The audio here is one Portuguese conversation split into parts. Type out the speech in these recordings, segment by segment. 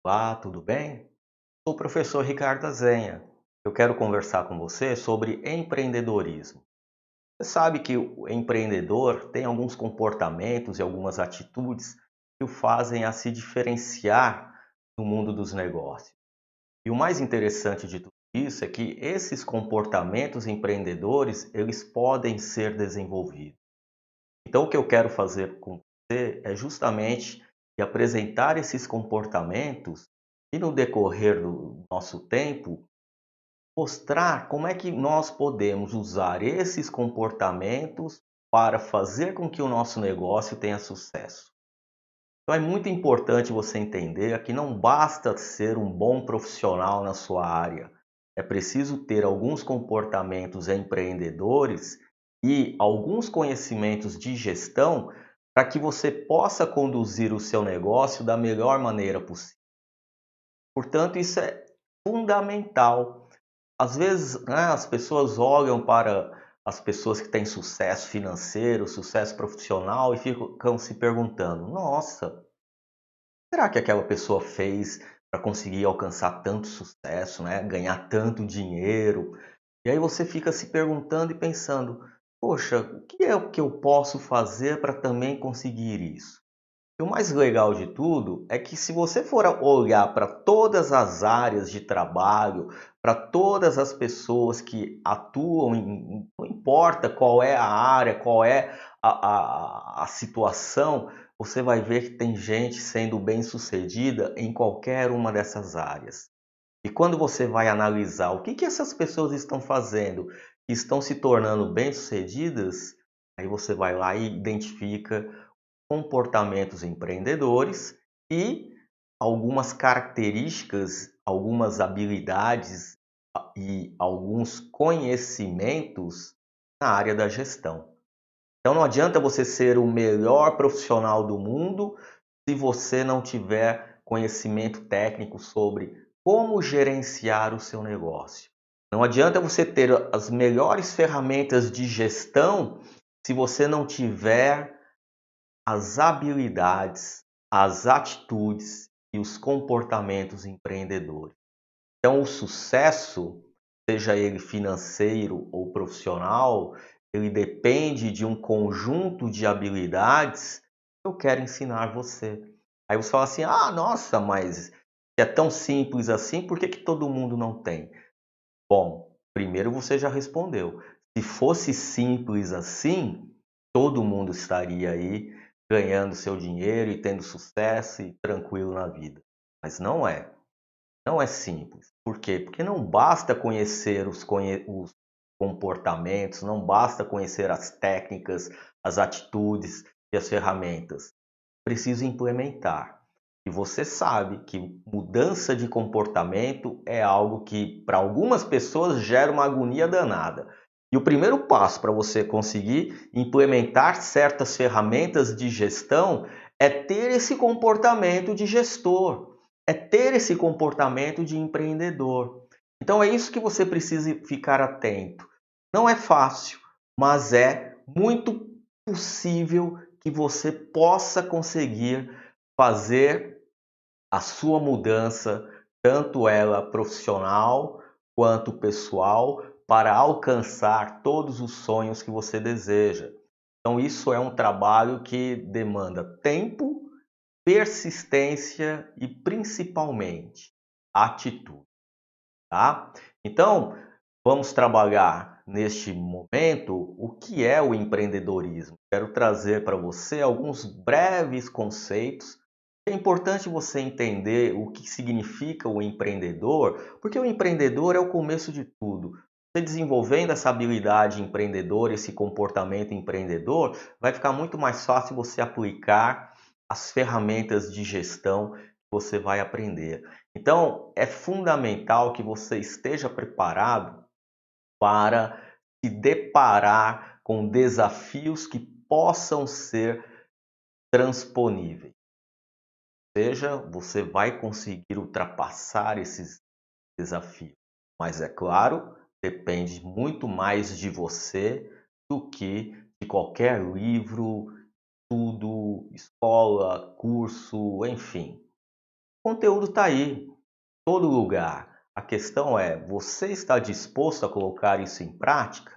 Olá, tudo bem? Sou o professor Ricardo Azenha. Eu quero conversar com você sobre empreendedorismo. Você sabe que o empreendedor tem alguns comportamentos e algumas atitudes que o fazem a se diferenciar no mundo dos negócios. E o mais interessante de tudo isso é que esses comportamentos empreendedores, eles podem ser desenvolvidos. Então, o que eu quero fazer com você é justamente apresentar esses comportamentos e, no decorrer do nosso tempo, mostrar como é que nós podemos usar esses comportamentos para fazer com que o nosso negócio tenha sucesso. Então, é muito importante você entender que não basta ser um bom profissional na sua área. É preciso ter alguns comportamentos empreendedores e alguns conhecimentos de gestão para que você possa conduzir o seu negócio da melhor maneira possível. Portanto, isso é fundamental. Às vezes, né, as pessoas olham para as pessoas que têm sucesso financeiro, sucesso profissional e ficam se perguntando: nossa, será que aquela pessoa fez para conseguir alcançar tanto sucesso, né? Ganhar tanto dinheiro? E aí você fica se perguntando e pensando: poxa, o que é o que eu posso fazer para também conseguir isso? E o mais legal de tudo é que se você for olhar para todas as áreas de trabalho, para todas as pessoas que atuam não importa qual é a área, qual é a situação, você vai ver que tem gente sendo bem-sucedida em qualquer uma dessas áreas. E quando você vai analisar o que essas pessoas estão fazendo, que estão se tornando bem-sucedidas, aí você vai lá e identifica comportamentos empreendedores e algumas características, algumas habilidades e alguns conhecimentos na área da gestão. Então não adianta você ser o melhor profissional do mundo se você não tiver conhecimento técnico sobre como gerenciar o seu negócio. Não adianta você ter as melhores ferramentas de gestão se você não tiver as habilidades, as atitudes e os comportamentos empreendedores. Então, o sucesso, seja ele financeiro ou profissional, ele depende de um conjunto de habilidades que eu quero ensinar você. Aí você fala assim: ah, nossa, mas é tão simples assim, por que todo mundo não tem? Bom, primeiro você já respondeu. Se fosse simples assim, todo mundo estaria aí ganhando seu dinheiro e tendo sucesso e tranquilo na vida. Mas não é. Não é simples. Por quê? Porque não basta conhecer os comportamentos, não basta conhecer as técnicas, as atitudes e as ferramentas. Preciso implementar. E você sabe que mudança de comportamento é algo que, para algumas pessoas, gera uma agonia danada. E o primeiro passo para você conseguir implementar certas ferramentas de gestão é ter esse comportamento de gestor, é ter esse comportamento de empreendedor. Então é isso que você precisa ficar atento. Não é fácil, mas é muito possível que você possa conseguir fazer a sua mudança, tanto ela profissional quanto pessoal, para alcançar todos os sonhos que você deseja. Então, isso é um trabalho que demanda tempo, persistência e principalmente atitude, tá? Então, vamos trabalhar neste momento o que é o empreendedorismo. Quero trazer para você alguns breves conceitos. É importante você entender o que significa o empreendedor, porque o empreendedor é o começo de tudo. Você desenvolvendo essa habilidade empreendedora, esse comportamento empreendedor, vai ficar muito mais fácil você aplicar as ferramentas de gestão que você vai aprender. Então, é fundamental que você esteja preparado para se deparar com desafios que possam ser transponíveis. Ou seja, você vai conseguir ultrapassar esses desafios. Mas é claro, depende muito mais de você do que de qualquer livro, estudo, escola, curso, enfim. O conteúdo está aí, em todo lugar. A questão é, você está disposto a colocar isso em prática?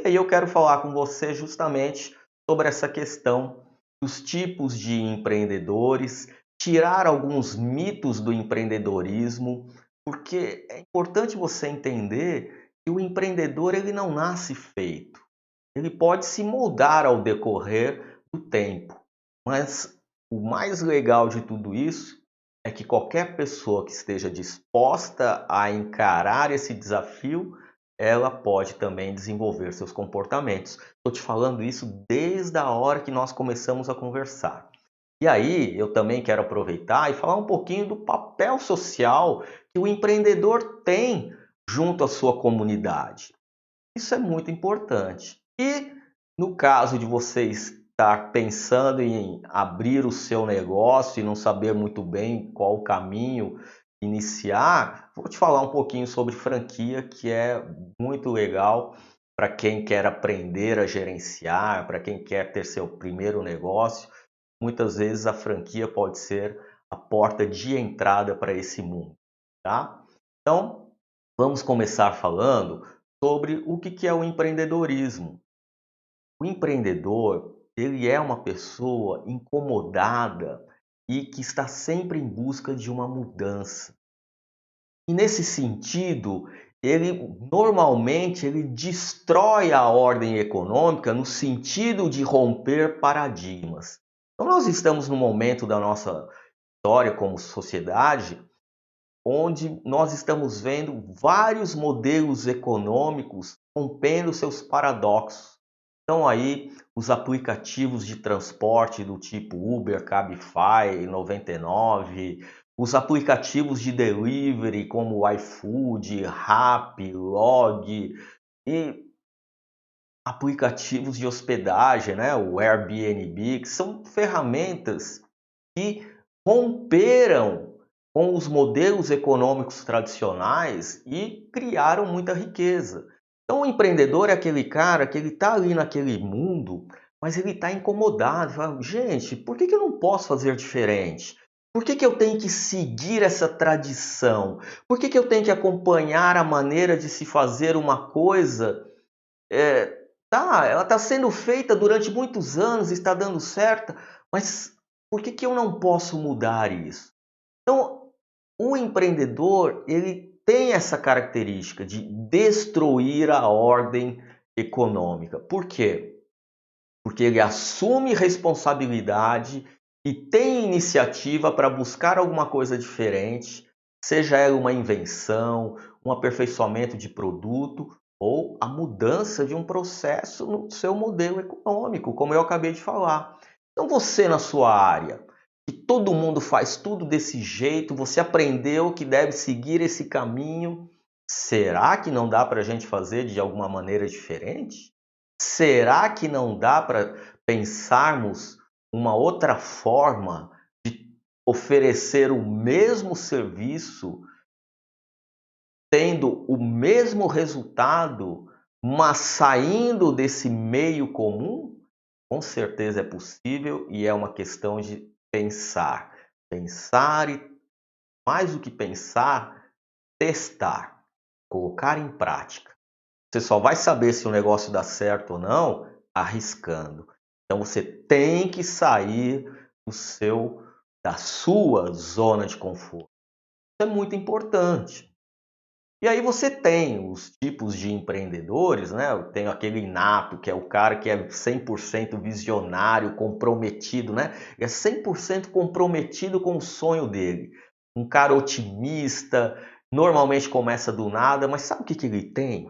E aí eu quero falar com você justamente sobre essa questão dos tipos de empreendedores, tirar alguns mitos do empreendedorismo, porque é importante você entender que o empreendedor ele não nasce feito. Ele pode se moldar ao decorrer do tempo, mas o mais legal de tudo isso é que qualquer pessoa que esteja disposta a encarar esse desafio, ela pode também desenvolver seus comportamentos. Estou te falando isso desde a hora que nós começamos a conversar. E aí, eu também quero aproveitar e falar um pouquinho do papel social que o empreendedor tem junto à sua comunidade. Isso é muito importante. E no caso de você estar pensando em abrir o seu negócio e não saber muito bem qual o caminho iniciar, vou te falar um pouquinho sobre franquia, que é muito legal para quem quer aprender a gerenciar, para quem quer ter seu primeiro negócio. Muitas vezes a franquia pode ser a porta de entrada para esse mundo, tá? Então, vamos começar falando sobre o que é o empreendedorismo. O empreendedor, ele é uma pessoa incomodada e que está sempre em busca de uma mudança. E nesse sentido, ele destrói a ordem econômica no sentido de romper paradigmas. Então nós estamos num momento da nossa história como sociedade onde nós estamos vendo vários modelos econômicos rompendo seus paradoxos. Então aí os aplicativos de transporte do tipo Uber, Cabify, 99, os aplicativos de delivery como o iFood, Rappi, Log e aplicativos de hospedagem, né, o Airbnb, que são ferramentas que romperam com os modelos econômicos tradicionais e criaram muita riqueza. Então, o empreendedor é aquele cara que ele está ali naquele mundo, mas ele está incomodado. Fala, gente, por que eu não posso fazer diferente? Por que eu tenho que seguir essa tradição? Por que eu tenho que acompanhar a maneira de se fazer uma coisa? Ela está sendo feita durante muitos anos, está dando certo, mas por que eu não posso mudar isso? Então, o empreendedor, ele tem essa característica de destruir a ordem econômica. Por quê? Porque ele assume responsabilidade e tem iniciativa para buscar alguma coisa diferente, seja ela uma invenção, um aperfeiçoamento de produto ou a mudança de um processo no seu modelo econômico, como eu acabei de falar. Então você na sua área, que todo mundo faz tudo desse jeito, você aprendeu que deve seguir esse caminho, será que não dá para a gente fazer de alguma maneira diferente? Será que não dá para pensarmos uma outra forma de oferecer o mesmo serviço, tendo o mesmo resultado, mas saindo desse meio comum? Com certeza é possível e é uma questão de pensar. Pensar e, mais do que pensar, testar, colocar em prática. Você só vai saber se o negócio dá certo ou não arriscando. Então você tem que sair da sua zona de conforto. Isso é muito importante. E aí você tem os tipos de empreendedores, né? Eu tenho aquele inato, que é o cara que é 100% visionário, comprometido, né? É 100% comprometido com o sonho dele. Um cara otimista, normalmente começa do nada, mas sabe o que ele tem?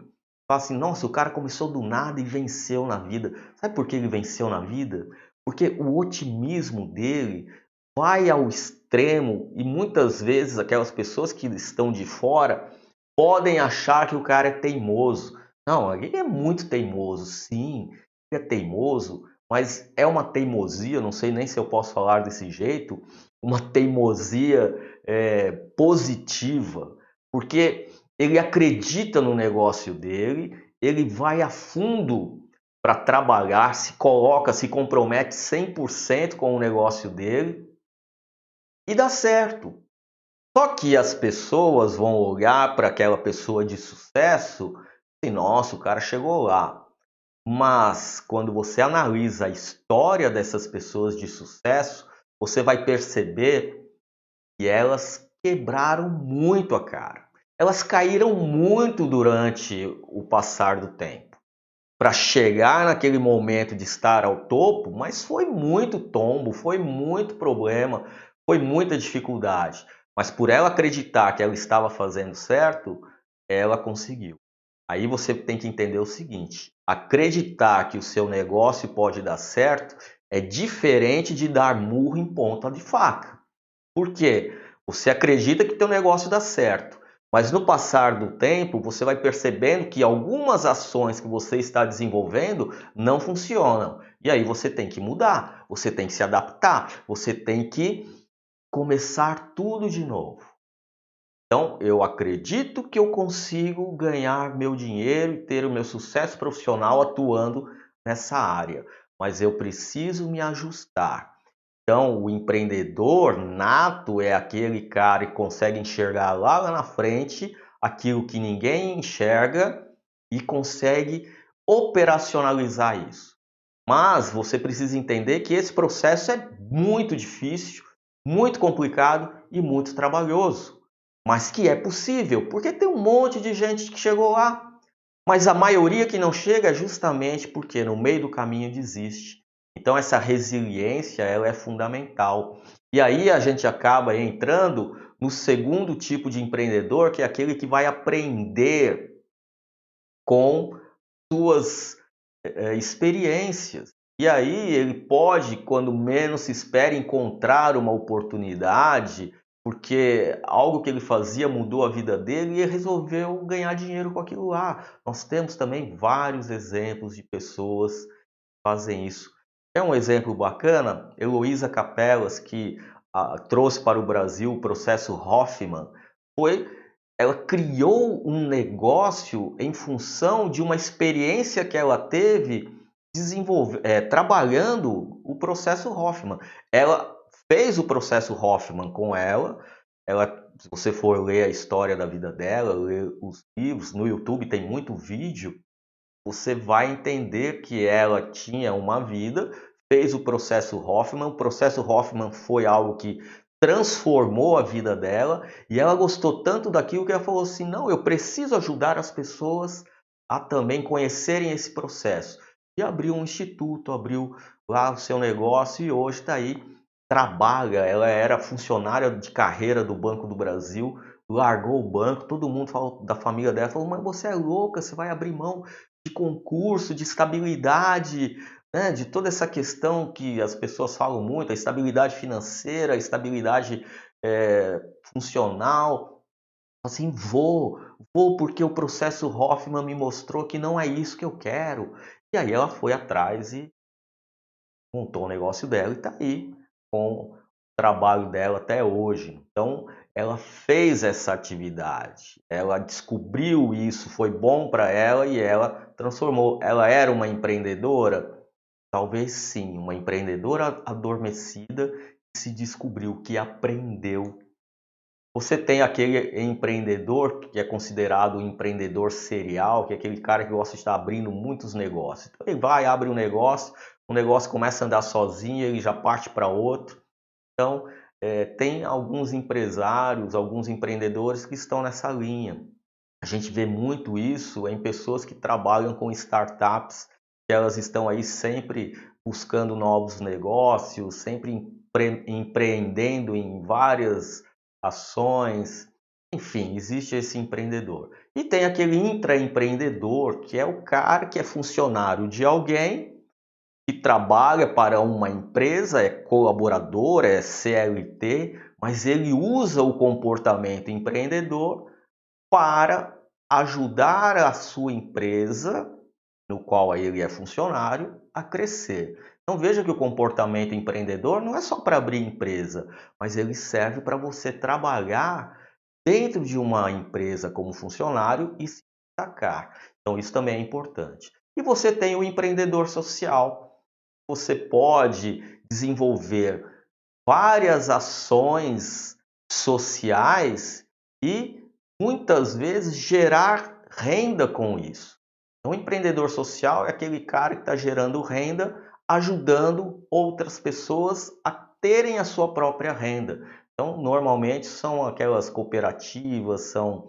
Fala assim, nossa, o cara começou do nada e venceu na vida. Sabe por que ele venceu na vida? Porque o otimismo dele vai ao extremo e muitas vezes aquelas pessoas que estão de fora podem achar que o cara é teimoso. Não, ele é muito teimoso, sim, ele é teimoso, mas é uma teimosia, não sei nem se eu posso falar desse jeito, uma teimosia positiva, porque ele acredita no negócio dele, ele vai a fundo para trabalhar, se coloca, se compromete 100% com o negócio dele e dá certo. Só que as pessoas vão olhar para aquela pessoa de sucesso e, nossa, o cara chegou lá. Mas quando você analisa a história dessas pessoas de sucesso, você vai perceber que elas quebraram muito a cara. Elas caíram muito durante o passar do tempo para chegar naquele momento de estar ao topo, mas foi muito tombo, foi muito problema, foi muita dificuldade. Mas por ela acreditar que ela estava fazendo certo, ela conseguiu. Aí você tem que entender o seguinte: acreditar que o seu negócio pode dar certo é diferente de dar murro em ponta de faca. Por quê? Você acredita que teu negócio dá certo, mas no passar do tempo você vai percebendo que algumas ações que você está desenvolvendo não funcionam. E aí você tem que mudar, você tem que se adaptar, você tem que começar tudo de novo. Então, eu acredito que eu consigo ganhar meu dinheiro e ter o meu sucesso profissional atuando nessa área, mas eu preciso me ajustar. Então, o empreendedor nato é aquele cara que consegue enxergar lá na frente aquilo que ninguém enxerga e consegue operacionalizar isso. Mas você precisa entender que esse processo é muito difícil, muito complicado e muito trabalhoso. Mas que é possível, porque tem um monte de gente que chegou lá. Mas a maioria que não chega é justamente porque no meio do caminho desiste. Então essa resiliência ela é fundamental. E aí a gente acaba entrando no segundo tipo de empreendedor, que é aquele que vai aprender com suas experiências. E aí ele pode, quando menos se espera, encontrar uma oportunidade, porque algo que ele fazia mudou a vida dele e ele resolveu ganhar dinheiro com aquilo lá. Nós temos também vários exemplos de pessoas que fazem isso. É um exemplo bacana, Heloísa Capelas, que trouxe para o Brasil o processo Hoffman, foi ela criou um negócio em função de uma experiência que ela teve trabalhando o processo Hoffman. Ela fez o processo Hoffman com ela, se você for ler a história da vida dela, ler os livros, no YouTube tem muito vídeo, você vai entender que ela tinha uma vida, fez o processo Hoffman foi algo que transformou a vida dela e ela gostou tanto daquilo que ela falou assim: não, eu preciso ajudar as pessoas a também conhecerem esse processo. E abriu um instituto, abriu lá o seu negócio e hoje está aí, trabalha. Ela era funcionária de carreira do Banco do Brasil, largou o banco, todo mundo falou, da família dela falou: mas você é louca, você vai abrir mão de concurso, de estabilidade, né, de toda essa questão que as pessoas falam muito, a estabilidade financeira, a estabilidade funcional. Assim, vou porque o processo Hoffman me mostrou que não é isso que eu quero. E aí ela foi atrás e montou o negócio dela e está aí com o trabalho dela até hoje. Então, ela fez essa atividade, ela descobriu isso, foi bom para ela e ela transformou. Ela era uma empreendedora? Talvez sim, uma empreendedora adormecida que se descobriu, que aprendeu. Você tem aquele empreendedor que é considerado um empreendedor serial, que é aquele cara que gosta de estar abrindo muitos negócios. Então ele vai, abre um negócio, o negócio começa a andar sozinho, ele já parte para outro. Então, tem alguns empresários, alguns empreendedores que estão nessa linha. A gente vê muito isso em pessoas que trabalham com startups, que elas estão aí sempre buscando novos negócios, sempre empreendendo em várias ações. Enfim, existe esse empreendedor. E tem aquele intraempreendedor, que é o cara que é funcionário de alguém, que trabalha para uma empresa, é colaborador, é CLT, mas ele usa o comportamento empreendedor para ajudar a sua empresa, no qual ele é funcionário, a crescer. Então veja que o comportamento empreendedor não é só para abrir empresa, mas ele serve para você trabalhar dentro de uma empresa como funcionário e se destacar. Então isso também é importante. E você tem o empreendedor social. Você pode desenvolver várias ações sociais e muitas vezes gerar renda com isso. Então, o empreendedor social é aquele cara que está gerando renda, ajudando outras pessoas a terem a sua própria renda. Então, normalmente são aquelas cooperativas, são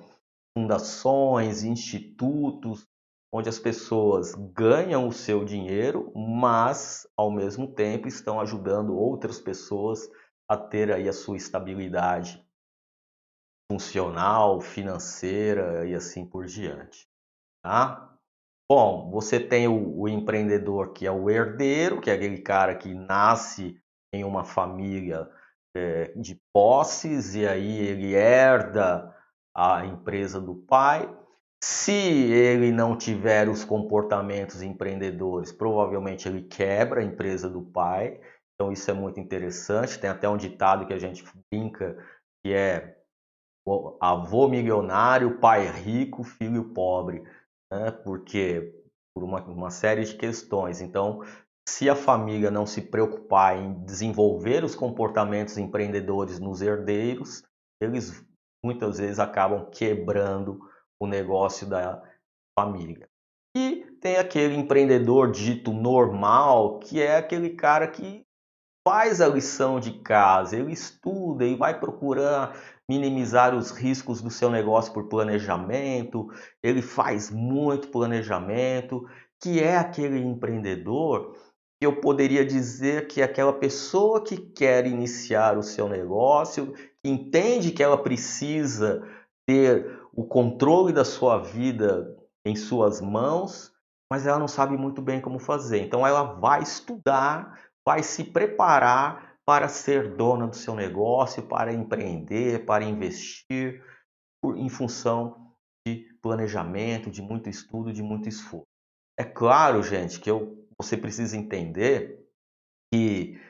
fundações, institutos, onde as pessoas ganham o seu dinheiro, mas ao mesmo tempo estão ajudando outras pessoas a ter aí a sua estabilidade funcional, financeira e assim por diante, tá? Bom, você tem o empreendedor que é o herdeiro, que é aquele cara que nasce em uma família de posses e aí ele herda a empresa do pai. Se ele não tiver os comportamentos empreendedores, provavelmente ele quebra a empresa do pai. Então isso é muito interessante. Tem até um ditado que a gente brinca que é avô milionário, pai rico, filho pobre, né? Porque por uma série de questões. Então, se a família não se preocupar em desenvolver os comportamentos empreendedores nos herdeiros, eles muitas vezes acabam quebrando o negócio da família. E tem aquele empreendedor dito normal, que é aquele cara que faz a lição de casa, ele estuda e vai procurar minimizar os riscos do seu negócio por planejamento, ele faz muito planejamento, que é aquele empreendedor que eu poderia dizer que é aquela pessoa que quer iniciar o seu negócio, que entende que ela precisa ter o controle da sua vida em suas mãos, mas ela não sabe muito bem como fazer. Então ela vai estudar, vai se preparar para ser dona do seu negócio, para empreender, para investir, em função de planejamento, de muito estudo, de muito esforço. É claro, gente, que você precisa entender que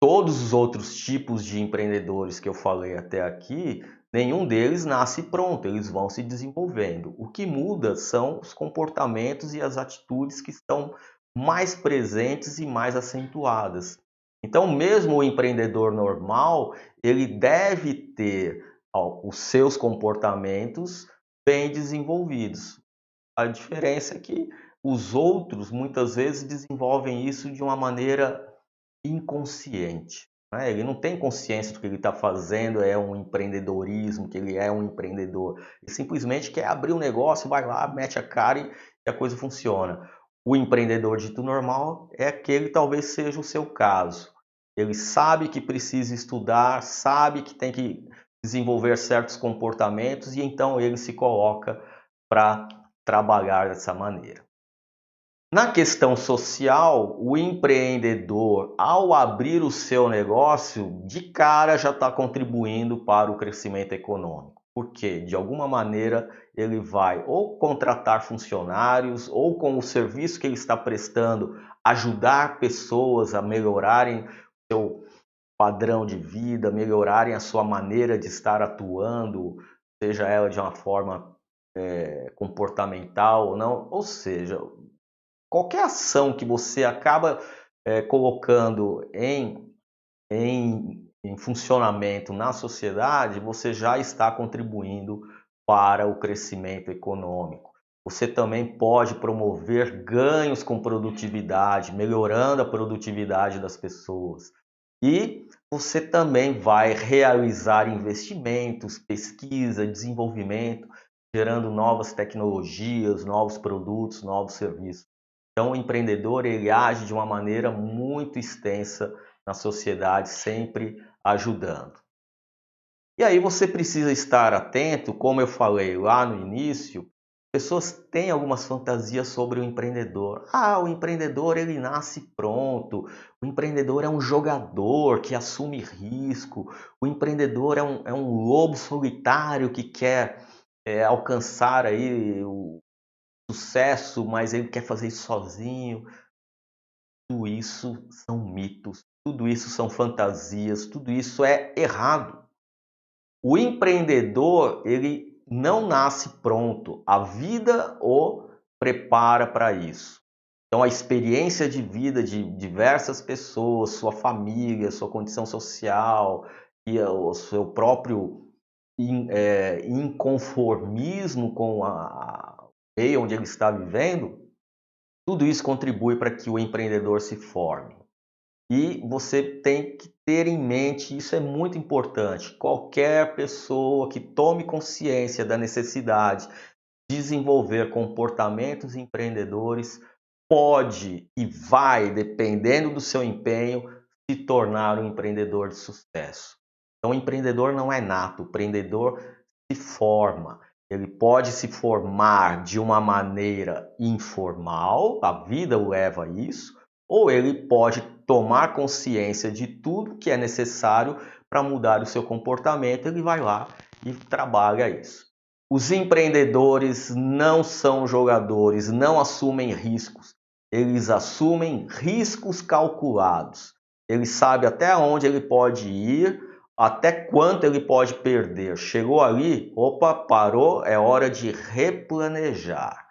todos os outros tipos de empreendedores que eu falei até aqui, nenhum deles nasce pronto, eles vão se desenvolvendo. O que muda são os comportamentos e as atitudes que estão mais presentes e mais acentuadas. Então, mesmo o empreendedor normal, ele deve ter os seus comportamentos bem desenvolvidos. A diferença é que os outros muitas vezes desenvolvem isso de uma maneira inconsciente, né? Ele não tem consciência do que ele está fazendo, é um empreendedorismo, que ele é um empreendedor. Ele simplesmente quer abrir um negócio, vai lá, mete a cara e a coisa funciona. O empreendedor dito normal é aquele, talvez seja o seu caso. Ele sabe que precisa estudar, sabe que tem que desenvolver certos comportamentos e então ele se coloca para trabalhar dessa maneira. Na questão social, o empreendedor, ao abrir o seu negócio, de cara já está contribuindo para o crescimento econômico. Porque, de alguma maneira, ele vai ou contratar funcionários, ou com o serviço que ele está prestando, ajudar pessoas a melhorarem seu padrão de vida, melhorarem a sua maneira de estar atuando, seja ela de uma forma comportamental ou não. Ou seja, qualquer ação que você acaba colocando em funcionamento na sociedade, você já está contribuindo para o crescimento econômico. Você também pode promover ganhos com produtividade, melhorando a produtividade das pessoas. E você também vai realizar investimentos, pesquisa, desenvolvimento, gerando novas tecnologias, novos produtos, novos serviços. Então, o empreendedor ele age de uma maneira muito extensa na sociedade, sempre ajudando. E aí você precisa estar atento, como eu falei lá no início, pessoas têm algumas fantasias sobre o empreendedor. Ah, o empreendedor ele nasce pronto, o empreendedor é um jogador que assume risco, o empreendedor é um lobo solitário que quer alcançar aí o sucesso, mas ele quer fazer isso sozinho. Tudo isso são mitos, tudo isso são fantasias, tudo isso é errado. O empreendedor, ele não nasce pronto, a vida o prepara para isso. Então, a experiência de vida de diversas pessoas, sua família, sua condição social, e o seu próprio inconformismo com o meio onde ele está vivendo, tudo isso contribui para que o empreendedor se forme. E você tem que ter em mente, isso é muito importante, qualquer pessoa que tome consciência da necessidade de desenvolver comportamentos empreendedores pode e vai, dependendo do seu empenho, se tornar um empreendedor de sucesso. Então, o empreendedor não é nato, o empreendedor se forma. Ele pode se formar de uma maneira informal, a vida o leva a isso, ou ele pode tomar consciência de tudo que é necessário para mudar o seu comportamento, ele vai lá e trabalha isso. Os empreendedores não são jogadores, não assumem riscos. Eles assumem riscos calculados. Ele sabe até onde ele pode ir, até quanto ele pode perder. Chegou ali, opa, parou, é hora de replanejar.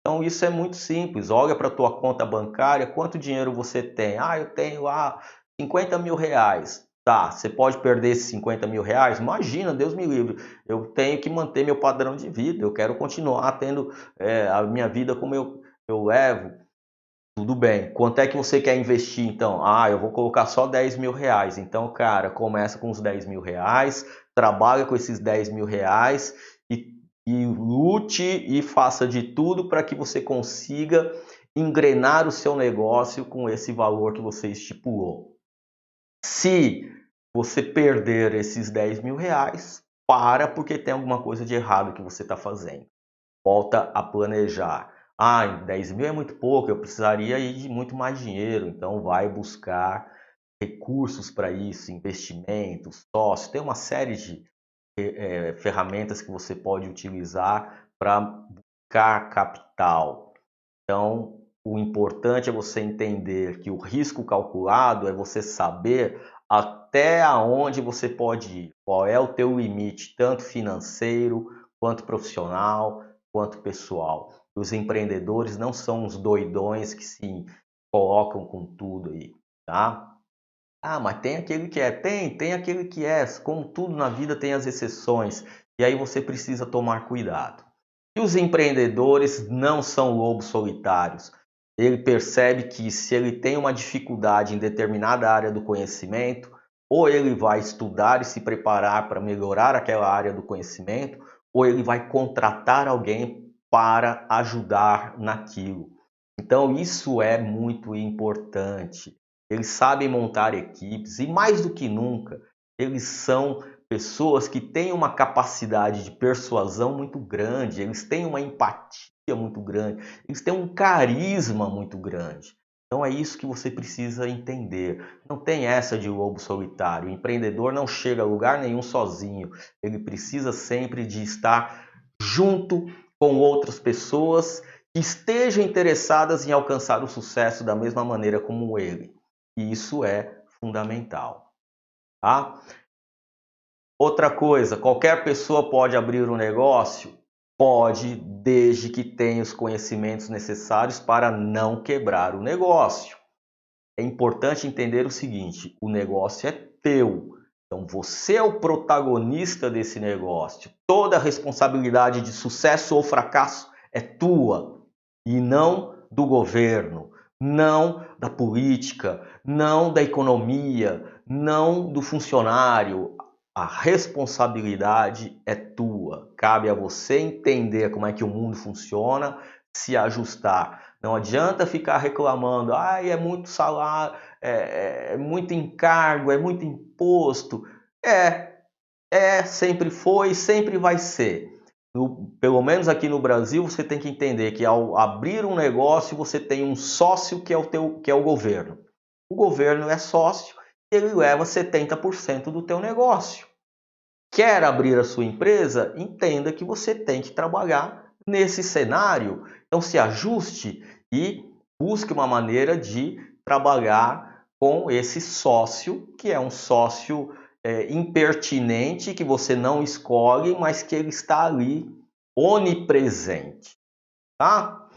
Então isso é muito simples. Olha para a tua conta bancária, quanto dinheiro você tem? Ah, eu tenho lá 50 mil reais. Tá, você pode perder esses 50 mil reais? Imagina, Deus me livre. Eu tenho que manter meu padrão de vida. Eu quero continuar tendo a minha vida como eu levo. Tudo bem. Quanto é que você quer investir então? Ah, eu vou colocar só 10 mil reais. Então, cara, começa com os 10 mil reais, trabalha com esses 10 mil reais e lute e faça de tudo para que você consiga engrenar o seu negócio com esse valor que você estipulou. Se você perder esses 10 mil reais, para porque tem alguma coisa de errado que você está fazendo. Volta a planejar. Ah, 10 mil é muito pouco, eu precisaria de muito mais dinheiro. Então vai buscar recursos para isso, investimentos, sócios. Tem uma série de ferramentas que você pode utilizar para buscar capital. Então, o importante é você entender que o risco calculado é você saber até aonde você pode ir, qual é o teu limite, tanto financeiro, quanto profissional, quanto pessoal. Os empreendedores não são os doidões que se colocam com tudo aí, tá? Ah, mas tem aquele que é. Tem aquele que é. Como tudo na vida tem as exceções. E aí você precisa tomar cuidado. E os empreendedores não são lobos solitários. Ele percebe que se ele tem uma dificuldade em determinada área do conhecimento, ou ele vai estudar e se preparar para melhorar aquela área do conhecimento, ou ele vai contratar alguém para ajudar naquilo. Então, isso é muito importante. Eles sabem montar equipes e, mais do que nunca, eles são pessoas que têm uma capacidade de persuasão muito grande, eles têm uma empatia muito grande, eles têm um carisma muito grande. Então é isso que você precisa entender. Não tem essa de lobo solitário. O empreendedor não chega a lugar nenhum sozinho. Ele precisa sempre de estar junto com outras pessoas que estejam interessadas em alcançar o sucesso da mesma maneira como ele. E isso é fundamental, tá? Outra coisa, qualquer pessoa pode abrir um negócio? Pode, desde que tenha os conhecimentos necessários para não quebrar o negócio. É importante entender o seguinte, o negócio é teu. Então você é o protagonista desse negócio. Toda a responsabilidade de sucesso ou fracasso é tua e não do governo, não da política, não da economia, não do funcionário. A responsabilidade é tua. Cabe a você entender como é que o mundo funciona, se ajustar. Não adianta ficar reclamando, é muito salário, é muito encargo, é muito imposto. Sempre foi, sempre vai ser. Pelo menos aqui no Brasil, você tem que entender que ao abrir um negócio, você tem um sócio que é o governo. O governo é sócio, ele leva 70% do teu negócio. Quer abrir a sua empresa? Entenda que você tem que trabalhar nesse cenário. Então se ajuste e busque uma maneira de trabalhar com esse sócio, que é um sócio impertinente, que você não escolhe, mas que ele está ali onipresente. Tá?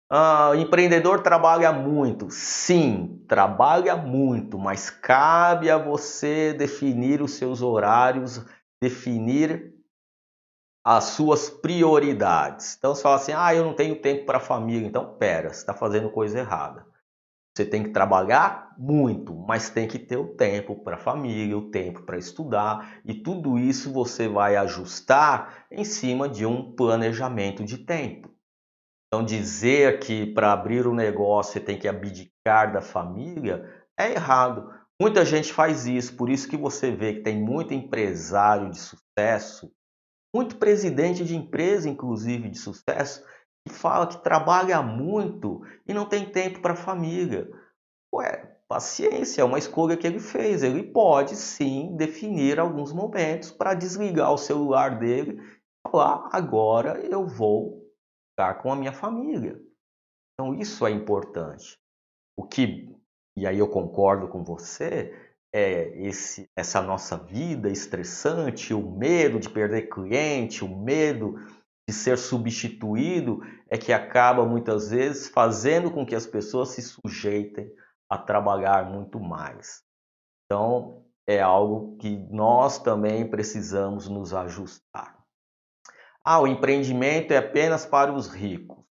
O empreendedor trabalha muito. Sim, trabalha muito, mas cabe a você definir os seus horários, definir as suas prioridades. Então, você fala assim, eu não tenho tempo para a família. Então, pera, você está fazendo coisa errada. Você tem que trabalhar muito, mas tem que ter o tempo para a família, o tempo para estudar, e tudo isso você vai ajustar em cima de um planejamento de tempo. Então, dizer que para abrir um negócio você tem que abdicar da família é errado. Muita gente faz isso, por isso que você vê que tem muito empresário de sucesso, muito presidente de empresa, inclusive de sucesso, que fala que trabalha muito e não tem tempo para a família. Ué, paciência, é uma escolha que ele fez. Ele pode sim definir alguns momentos para desligar o celular dele e falar: agora eu vou ficar com a minha família. Então isso é importante. O que, e aí eu concordo com você, essa nossa vida estressante, o medo de perder cliente, o medo de ser substituído, é que acaba muitas vezes fazendo com que as pessoas se sujeitem a trabalhar muito mais. Então, é algo que nós também precisamos nos ajustar. O empreendimento é apenas para os ricos.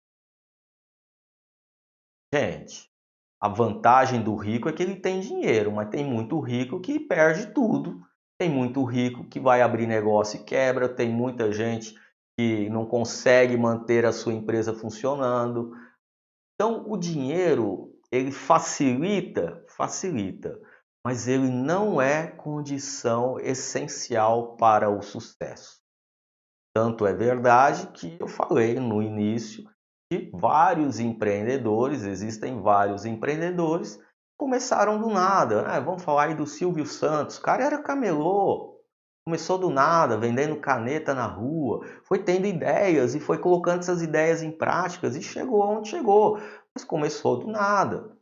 Gente, a vantagem do rico é que ele tem dinheiro, mas tem muito rico que perde tudo. Tem muito rico que vai abrir negócio e quebra, tem muita gente que não consegue manter a sua empresa funcionando. Então, o dinheiro, ele facilita, mas ele não é condição essencial para o sucesso. Tanto é verdade que eu falei no início que vários empreendedores, existem vários empreendedores, começaram do nada. Vamos falar aí do Silvio Santos. O cara era camelô, começou do nada, vendendo caneta na rua, foi tendo ideias e foi colocando essas ideias em práticas e chegou onde chegou, mas começou do nada.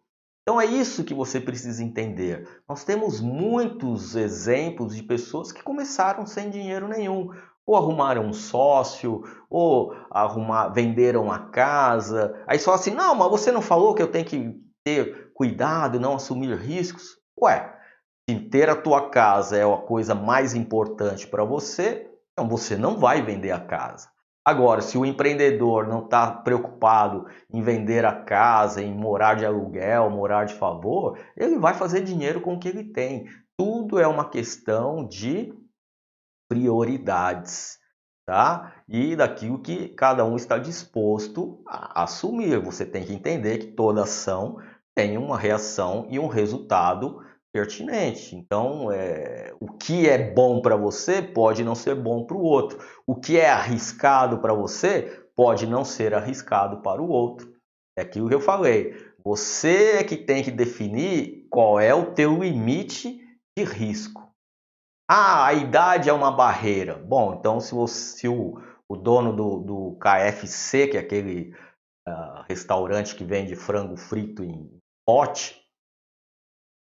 Então é isso que você precisa entender. Nós temos muitos exemplos de pessoas que começaram sem dinheiro nenhum, ou arrumaram um sócio, ou venderam a casa. Aí só assim, não, mas você não falou que eu tenho que ter cuidado, não assumir riscos? Ué, se ter a tua casa é a coisa mais importante para você, então você não vai vender a casa. Agora, se o empreendedor não está preocupado em vender a casa, em morar de aluguel, morar de favor, ele vai fazer dinheiro com o que ele tem. Tudo é uma questão de prioridades, tá? E daquilo que cada um está disposto a assumir. Você tem que entender que toda ação tem uma reação e um resultado pertinente. Então, o que é bom para você pode não ser bom para o outro. O que é arriscado para você pode não ser arriscado para o outro. É aquilo que eu falei. Você é que tem que definir qual é o teu limite de risco. A idade é uma barreira. Bom, então se o dono do KFC, que é aquele restaurante que vende frango frito em pote,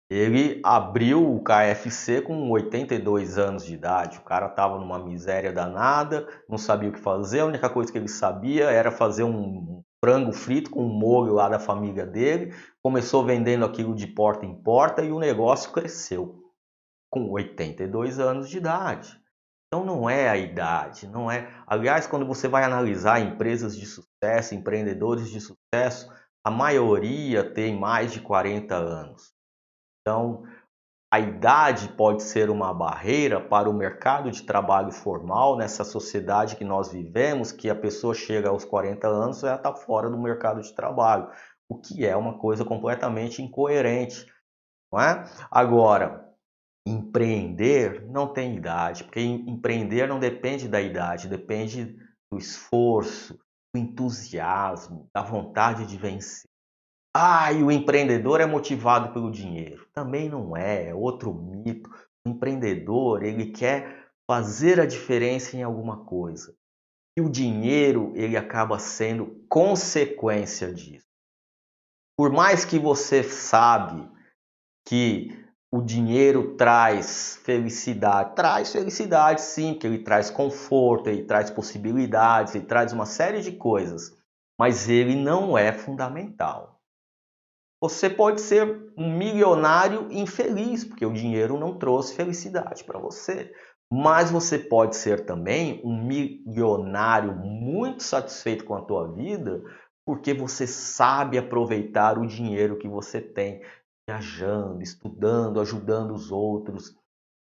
ele abriu o KFC com 82 anos de idade. O cara estava numa miséria danada, não sabia o que fazer. A única coisa que ele sabia era fazer um frango frito com um molho lá da família dele. Começou vendendo aquilo de porta em porta e o negócio cresceu com 82 anos de idade. Então não é a idade, não é. Aliás, quando você vai analisar empresas de sucesso, empreendedores de sucesso, a maioria tem mais de 40 anos. Então, a idade pode ser uma barreira para o mercado de trabalho formal nessa sociedade que nós vivemos, que a pessoa chega aos 40 anos e já está fora do mercado de trabalho, o que é uma coisa completamente incoerente, não é? Agora, empreender não tem idade, porque empreender não depende da idade, depende do esforço, do entusiasmo, da vontade de vencer. E o empreendedor é motivado pelo dinheiro. Também não é outro mito. O empreendedor, ele quer fazer a diferença em alguma coisa. E o dinheiro, ele acaba sendo consequência disso. Por mais que você sabe que o dinheiro traz felicidade sim, porque ele traz conforto, ele traz possibilidades, ele traz uma série de coisas. mas ele não é fundamental. Você pode ser um milionário infeliz, porque o dinheiro não trouxe felicidade para você. Mas você pode ser também um milionário muito satisfeito com a tua vida, porque você sabe aproveitar o dinheiro que você tem, viajando, estudando, ajudando os outros.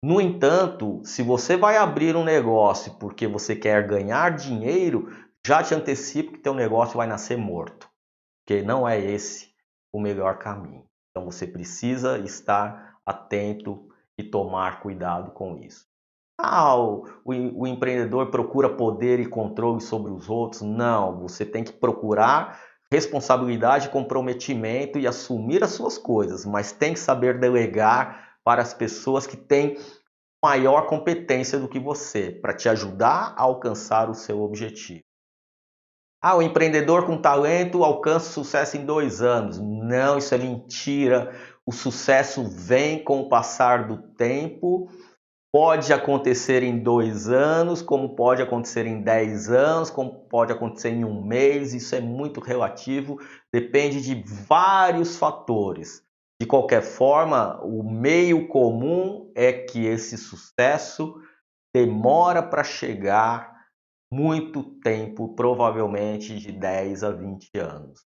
No entanto, se você vai abrir um negócio porque você quer ganhar dinheiro, já te antecipo que teu negócio vai nascer morto, porque não é esse o melhor caminho. Então você precisa estar atento e tomar cuidado com isso. O empreendedor procura poder e controle sobre os outros. Não, você tem que procurar responsabilidade, comprometimento e assumir as suas coisas, mas tem que saber delegar para as pessoas que têm maior competência do que você, para te ajudar a alcançar o seu objetivo. O empreendedor com talento alcança o sucesso em 2 anos. Não, isso é mentira. O sucesso vem com o passar do tempo. Pode acontecer em 2 anos, como pode acontecer em 10 anos, como pode acontecer em um mês. Isso é muito relativo, depende de vários fatores. De qualquer forma, o meio comum é que esse sucesso demora para chegar muito tempo, provavelmente de 10 a 20 anos.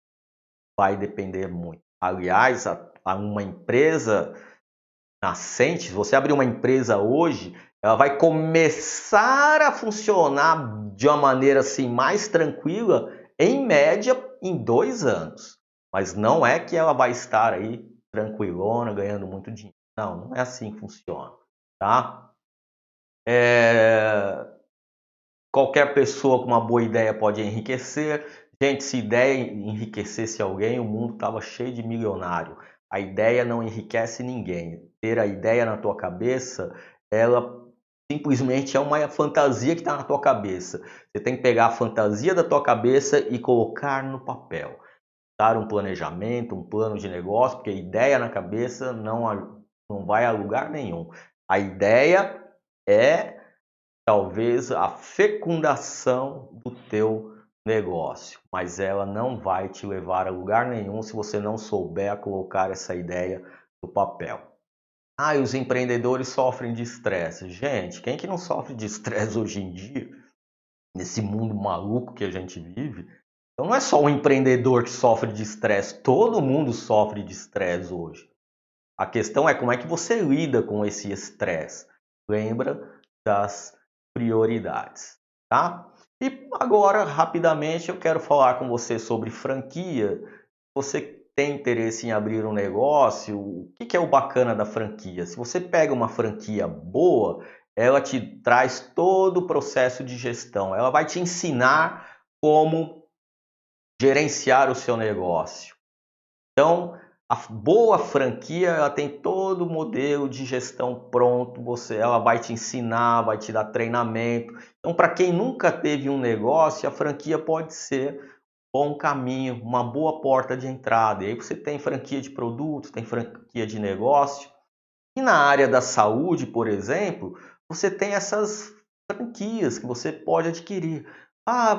Vai depender muito. Aliás, uma empresa nascente, se você abrir uma empresa hoje, ela vai começar a funcionar de uma maneira assim mais tranquila, em média, em 2 anos. Mas não é que ela vai estar aí tranquilona, ganhando muito dinheiro. Não, não é assim que funciona, tá? Qualquer pessoa com uma boa ideia pode enriquecer. Gente, se ideia enriquecesse alguém, o mundo estava cheio de milionário. A ideia não enriquece ninguém. Ter a ideia na tua cabeça, ela simplesmente é uma fantasia que está na tua cabeça. Você tem que pegar a fantasia da tua cabeça e colocar no papel. Dar um planejamento, um plano de negócio, porque a ideia na cabeça não vai a lugar nenhum. A ideia é talvez a fecundação do teu negócio, mas ela não vai te levar a lugar nenhum se você não souber colocar essa ideia no papel. E os empreendedores sofrem de estresse. Gente, quem que não sofre de estresse hoje em dia, nesse mundo maluco que a gente vive? Então não é só o empreendedor que sofre de estresse, todo mundo sofre de estresse hoje. A questão é como é que você lida com esse estresse. Lembra das prioridades, tá? E agora, rapidamente, eu quero falar com você sobre franquia. Você tem interesse em abrir um negócio? O que é o bacana da franquia? Se você pega uma franquia boa, ela te traz todo o processo de gestão. Ela vai te ensinar como gerenciar o seu negócio. Então, a boa franquia, ela tem todo o modelo de gestão pronto, ela vai te ensinar, vai te dar treinamento. Então, para quem nunca teve um negócio, a franquia pode ser um bom caminho, uma boa porta de entrada. E aí você tem franquia de produto, tem franquia de negócio. E na área da saúde, por exemplo, você tem essas franquias que você pode adquirir.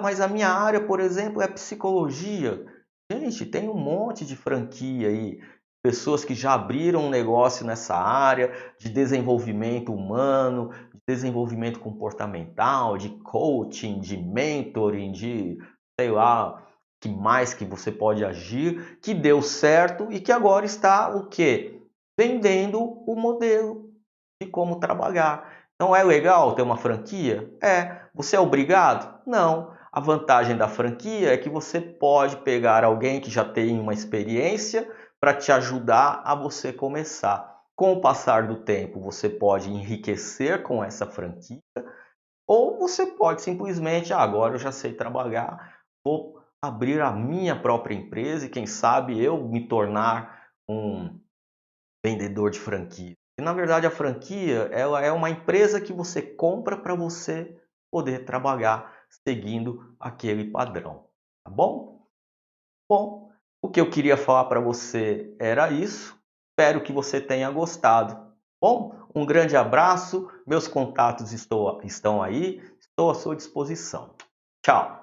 Mas a minha área, por exemplo, é psicologia. Gente, tem um monte de franquia aí. Pessoas que já abriram um negócio nessa área de desenvolvimento humano, de desenvolvimento comportamental, de coaching, de mentoring, de sei lá, que mais que você pode agir, que deu certo e que agora está o quê? Vendendo o modelo de como trabalhar. Então é legal ter uma franquia? É. Você é obrigado? Não. A vantagem da franquia é que você pode pegar alguém que já tem uma experiência para te ajudar a você começar. Com o passar do tempo, você pode enriquecer com essa franquia, ou você pode simplesmente, agora eu já sei trabalhar, vou abrir a minha própria empresa e quem sabe eu me tornar um vendedor de franquia. E na verdade a franquia, ela é uma empresa que você compra para você poder trabalhar seguindo aquele padrão, tá bom? Bom, o que eu queria falar para você era isso. Espero que você tenha gostado. Bom, um grande abraço, meus contatos estão aí, estou à sua disposição. Tchau!